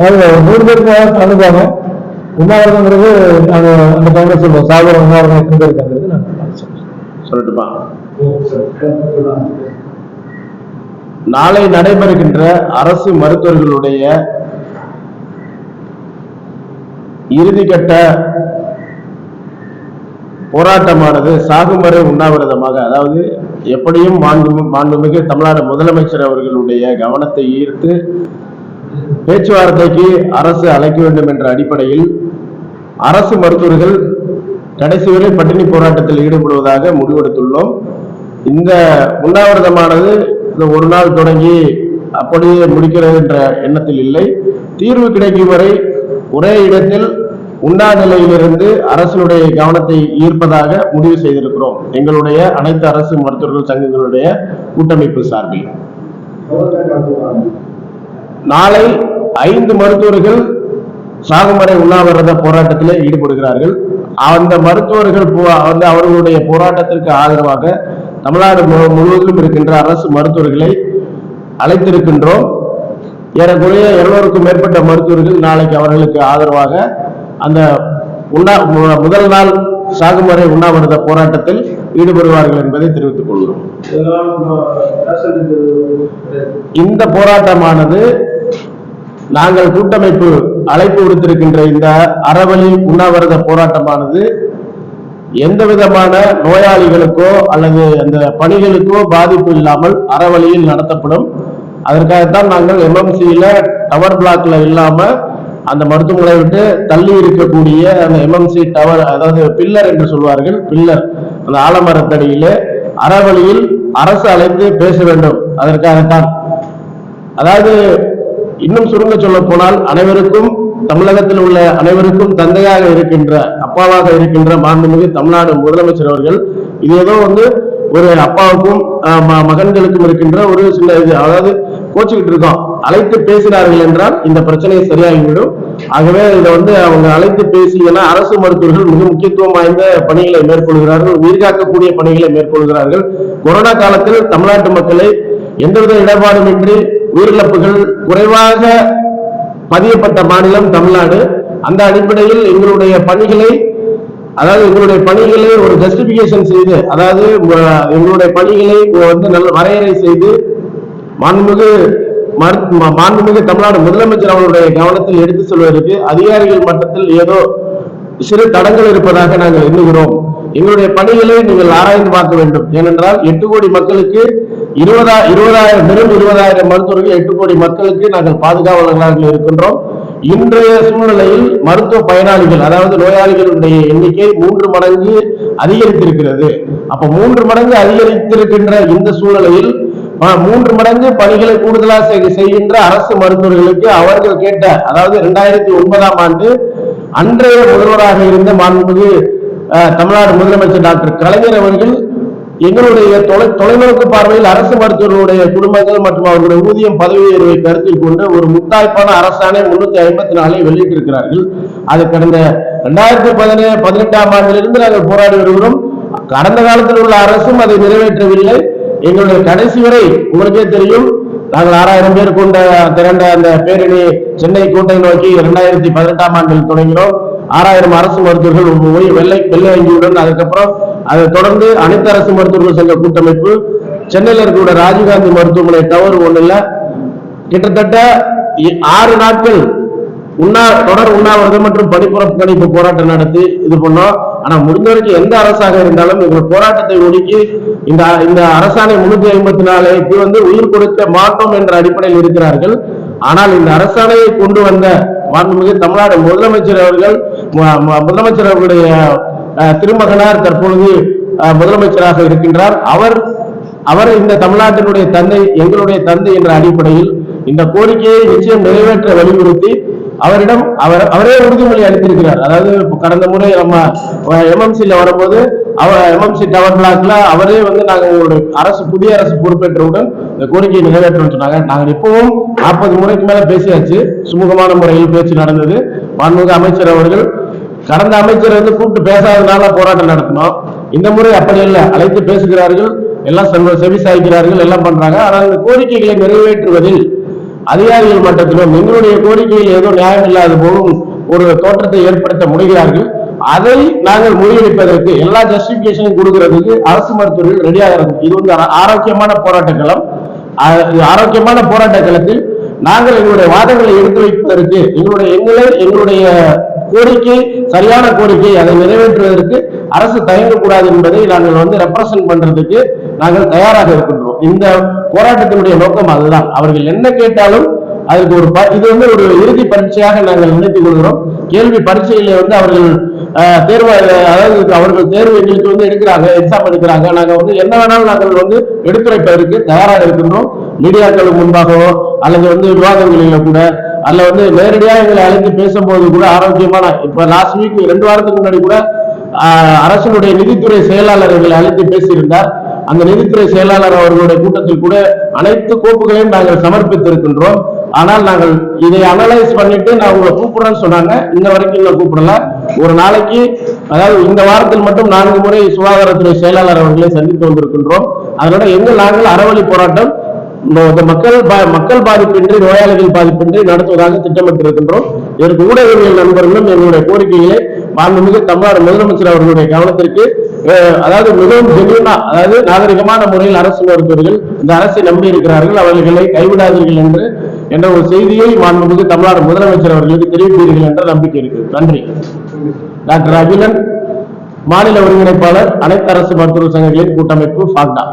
அதாவது 100 பேருக்கு கலந்துக்காங்க. உண்ணாவிரதங்கிறது அந்த டைம்ல சொல்லுவோம், சாகுற உண்ணாவிரதம் எத்தனை பேர் இருக்காங்கிறது நான் சொல்லட்டுமா? நாளை நடைபெறுகின்ற அரசு மருத்துவர்களுடைய இறுதிக்கட்ட போராட்டமானது சாகுமறை உண்ணாவிரதமாக, அதாவது எப்படியும் மாண்புமிகு தமிழ்நாடு முதலமைச்சர் அவர்களுடைய கவனத்தை ஈர்த்து பேச்சுவார்த்தைக்கு அரசு அழைக்க வேண்டும் என்ற அடிப்படையில் அரசு மருத்துவர்கள் கடைசி வரை பட்டினி போராட்டத்தில் ஈடுபடுவதாக முடிவெடுத்துள்ளோம். இந்த உண்ணாவிரதமானது இந்த ஒரு நாள் தொடங்கி அப்படியே முடிக்கிறது என்ற எண்ணத்தில் இல்லை. தீர்வு கிடைக்கும் வரை ஒரே இடத்தில் உண்ணா நிலையிலிருந்து அரசினுடைய கவனத்தை ஈர்ப்பதாக முடிவு செய்திருக்கிறோம். எங்களுடைய அனைத்து அரசு மருத்துவர்கள் சங்கங்களுடைய கூட்டமைப்பு சார்பில் நாளை 5 மருத்துவர்கள் சாகுமறை உண்ணாவிரத போராட்டத்தில் ஈடுபடுகிறார்கள். அந்த மருத்துவர்கள் அவர்களுடைய போராட்டத்திற்கு ஆதரவாக தமிழ்நாடு முழுவதிலும் இருக்கின்ற அரசு மருத்துவர்களை அழைத்திருக்கின்றோம். ஏறக்குறைய 200க்கும் மேற்பட்ட மருத்துவர்கள் நாளைக்கு அவர்களுக்கு ஆதரவாக அந்த முதல் நாள் சாகுமறை உண்ணாவிரத போராட்டத்தில் ஈடுபடுவார்கள் என்பதை தெரிவித்துக் கொள்கிறோம். இந்த போராட்டமானது நாங்கள் கூட்டமைப்பு அழைப்பு விடுத்திருக்கின்ற இந்த அறவழி உண்ணாவிரத போராட்டமானது எந்த விதமான நோயாளிகளுக்கோ அல்லது அந்த பணிகளுக்கோ பாதிப்பு இல்லாமல் அறவழியில் நடத்தப்படும். அதற்காகத்தான் நாங்கள் எம்எம்சியில டவர் பிளாக்ல இல்லாம அந்த மருத்துவமனை விட்டு தள்ளி இருக்கக்கூடிய அந்த எம்எம்சி டவர், அதாவது பில்லர் என்று சொல்வார்கள், பில்லர் அந்த ஆலமரத்தடியிலே அறவழியில் அரசு அழைத்து பேச வேண்டும். அதற்காகத்தான், அதாவது இன்னும் சுருங்க சொல்ல போனால் அனைவருக்கும், தமிழகத்தில் உள்ள அனைவருக்கும் தந்தையாக இருக்கின்ற, அப்பாவாக இருக்கின்ற மாண்புமிகு தமிழ்நாடு முதலமைச்சர் அவர்கள் இது ஏதோ ஒரு அப்பாவுக்கும் மகன்களுக்கும் இருக்கின்ற ஒரு சின்ன இது, அதாவது கோச்சுக்கிட்டு இருக்கோம், அழைத்து பேசினார்கள் என்றால் இந்த பிரச்சனையை சரியாகிவிடும். ஆகவே இதை அவங்க அழைத்து பேசி, ஏன்னா அரசு மருத்துவர்கள் மிக முக்கியத்துவம் வாய்ந்த பணிகளை மேற்கொள்கிறார்கள், உயிர்காக்கக்கூடிய பணிகளை மேற்கொள்கிறார்கள். கொரோனா காலத்தில் தமிழ்நாட்டு மக்களை எந்தவித இடர்பாடுமின்றி உயிரிழப்புகள் குறைவாக பதியப்பட்ட மாநிலம் தமிழ்நாடு. அந்த அடிப்படையில் எங்களுடைய பணிகளை, அதாவது எங்களுடைய பணிகளை ஒரு ஜஸ்டிபிகேஷன் செய்து, அதாவது எங்களுடைய பணிகளை நல்ல வரையறை செய்து மாண்புமிகு தமிழ்நாடு முதலமைச்சர் அவர்களுடைய கவனத்தில் எடுத்து சொல்வதற்கு அதிகாரிகள் மட்டத்தில் ஏதோ சிறு தடங்கள் இருப்பதாக நாங்கள் எண்ணுகிறோம். எங்களுடைய பணிகளை நீங்கள் ஆராய்ந்து பார்க்க வேண்டும். ஏனென்றால் 8 கோடி மக்களுக்கு 20,000 மருத்துவர்கள் 8 கோடி மக்களுக்கு நாங்கள் பாதுகாவலர்களாக இருக்கின்றோம். இன்றைய சூழ்நிலையில் மருத்துவ பயனாளிகள், அதாவது நோயாளிகளுடைய எண்ணிக்கை 3 மடங்கு அதிகரித்திருக்கிறது. அப்ப 3 மடங்கு அதிகரித்திருக்கின்ற இந்த சூழ்நிலையில் 3 மடங்கு பணிகளை கூடுதலாக செய்கின்ற அரசு மருத்துவர்களுக்கு அவர்கள் கேட்ட, அதாவது 2009ஆம் ஆண்டு அன்றைய முதல்வராக இருந்த மாண்புமிகு தமிழ்நாடு முதலமைச்சர் டாக்டர் கலைஞர் அவர்கள் எங்களுடைய தொலைநோக்கு பார்வையில் அரசு மருத்துவர்களுடைய குடும்பங்கள் மற்றும் அவர்களுடைய ஊதியம் பதவி உயர்வை கருத்தில் கொண்டு ஒரு முத்தாய்ப்பான அரசாணை 354 வெளியிட்டிருக்கிறார்கள். அது கடந்த 2018ஆம் ஆண்டிலிருந்து நாங்கள் போராடி வருகிறோம். கடந்த காலத்தில் உள்ள அரசும் அதை நிறைவேற்றவில்லை. எங்களுடைய கடைசி வரை உங்களுக்கே தெரியும், நாங்கள் 6000 பேர் கொண்ட திரண்ட அந்த பேரணி சென்னை கோட்டை நோக்கி 2018ஆம் ஆண்டில் தொடங்கினோம். 6000 அரசு மருத்துவர்கள் வெள்ளை வங்கியுடன், அதுக்கப்புறம் அதை தொடர்ந்து அனைத்து அரசு மருத்துவர்கள் சங்க கூட்டமைப்பு, சென்னையில் இருக்கிற ராஜீவ்காந்தி மருத்துவமனை டவர் 1ல கிட்டத்தட்ட 6 நாட்கள் தொடர் உண்ணாவிரதம் மற்றும் பணிப்புறக்கணிப்பு போராட்டம் நடத்தி இது பண்ணோம். ஆனா முடிஞ்ச வரைக்கும் எந்த அரசாக இருந்தாலும் எங்கள் போராட்டத்தை ஒடுக்கி இந்த அரசாணை 354க்கு உயிர் கொடுக்க மாட்டோம் என்ற அடிப்படையில் இருக்கிறார்கள். ஆனால் இந்த அரசாணையை கொண்டு வந்த மாண்புமிகு தமிழ்நாடு முதலமைச்சர் அவர்களுடைய திருமகனார் தற்பொழுது முதலமைச்சராக இருக்கின்றார். அவர் இந்த தமிழ்நாட்டினுடைய தந்தை, எங்களுடைய தந்தை என்ற அடிப்படையில் இந்த கோரிக்கையை நிச்சயம் நிறைவேற்ற வலியுறுத்தி அவரே உறுதிமொழி அளித்திருக்கிறார். அதாவது கடந்த முறை நம்ம எம்எம்சில வரும்போது எம்எம்சி டவர் பிளாக்ல அவரே நாங்கள் உங்களுடைய புதிய அரசு பொறுப்பேற்றவுடன் இந்த கோரிக்கையை நிறைவேற்றணும்னு சொன்னாங்க. நாங்கள் இப்பவும் 40 முறைக்கு மேல பேசியாச்சு. சுமூகமான முறையில் பேச்சு நடந்தது. மாண்புமிகு அமைச்சர் அவர்கள் கடந்த அமைச்சர் கூப்பிட்டு பேசாதனால போராட்டம் நடத்தினோம். இந்த முறை அப்படி இல்லை, அழைத்து பேசுகிறார்கள், எல்லாம் செவி சாய்க்கிறார்கள், எல்லாம் பண்றாங்க. ஆனால் இந்த கோரிக்கைகளை நிறைவேற்றுவதில் அதிகாரிகள் மட்டத்திலும் எங்களுடைய கோரிக்கையில் ஏதோ நியாயம் இல்லாத போலும் ஒரு தோற்றத்தை ஏற்படுத்த முடிகிறார்கள். அதை நாங்கள் முறியடிப்பதற்கு எல்லா ஜஸ்டிபிகேஷனும் கொடுக்கிறதுக்கு அரசு மருத்துவர்கள் ரெடியாக இருக்கும். இது வந்து ஆரோக்கியமான போராட்ட களம். ஆரோக்கியமான போராட்ட களத்தில் நாங்கள் எங்களுடைய வாதங்களை எடுத்து வைப்பதற்கு எங்களுடைய கோரிக்கை சரியான கோரிக்கை, அதை நிறைவேற்றுவதற்கு அரசு தயங்கக்கூடாது என்பதை நாங்கள் வந்து ரெப்ரசன்ட் பண்றதுக்கு நாங்கள் தயாராக இருக்கின்றோம். இந்த போராட்டத்தினுடைய நோக்கம் அதுதான். அவர்கள் என்ன கேட்டாலும் அதுக்கு இது வந்து ஒரு இறுதி பரீட்சையாக நாங்கள் நினைத்துக் கொள்கிறோம். கேள்வி பரீட்சையில வந்து அவர்கள் தேர்வு, அதாவது அவர்கள் தேர்வு எங்களுக்கு வந்து எடுக்கிறாங்க, எக்ஸாம் எடுக்கிறாங்க. நாங்க வந்து என்ன வேணாலும் நாங்கள் வந்து எடுத்துரைப்பதற்கு தயாராக இருக்கின்றோம். மீடியாக்களுக்கு முன்பாகவோ அல்லது வந்து விவாதங்களில கூட அல்ல வந்து நேரடியாக எங்களை அழைத்து பேசும்போது கூட ஆரோக்கியமான, இப்ப லாஸ்ட் வீக் 2 வாரத்துக்கு முன்னாடி கூட அரசினுடைய நிதித்துறை செயலாளர் எங்களை அழைத்து பேசியிருந்தார். அந்த நிதித்துறை செயலாளர் அவர்களுடைய கூட்டத்தில் கூட அனைத்து கோப்புகளையும் நாங்கள் சமர்ப்பித்திருக்கின்றோம். ஆனால் நாங்கள் இதை அனலைஸ் பண்ணிட்டு நான் உங்களை கூப்பிடுறேன்னு சொன்னாங்க. இன்ன வரைக்கும் இன்னும் கூப்பிடல. ஒரு நாளைக்கு, அதாவது இந்த வாரத்தில் மட்டும் 4 முறை சுகாதாரத்துறை செயலாளர் அவர்களை சந்தித்து வந்திருக்கின்றோம். அதனால நாங்கள் அறவழி போராட்டம் மக்கள் பாதிப்பின்றி, நோயாளிகள் பாதிப்பின்றி நடத்துவதாக திட்டமிட்டிருக்கின்றோம். இதற்கு ஊடகவியல் நண்பர்களும் எங்களுடைய கோரிக்கைகளை மாண்புமிகு தமிழ்நாடு முதலமைச்சர் அவர்களுடைய கவனத்திற்கு, அதாவது மிகவும் ஜென்யூனா, அதாவது நாகரிகமான முறையில் அரசு மருத்துவர்கள் இந்த அரசை நம்பி இருக்கிறார்கள், அவர்களை கைவிடாதீர்கள் என்ற ஒரு செய்தியை மாண்புமிகு தமிழ்நாடு முதலமைச்சர் அவர்களுக்கு தெரிவிப்பீர்கள் என்ற நம்பிக்கை இருக்கு. நன்றி. டாக்டர் அகிலன், மாநில ஒருங்கிணைப்பாளர், அனைத்து அரசு மருத்துவ சங்கங்களின் கூட்டமைப்பு, ஃபாக்டா.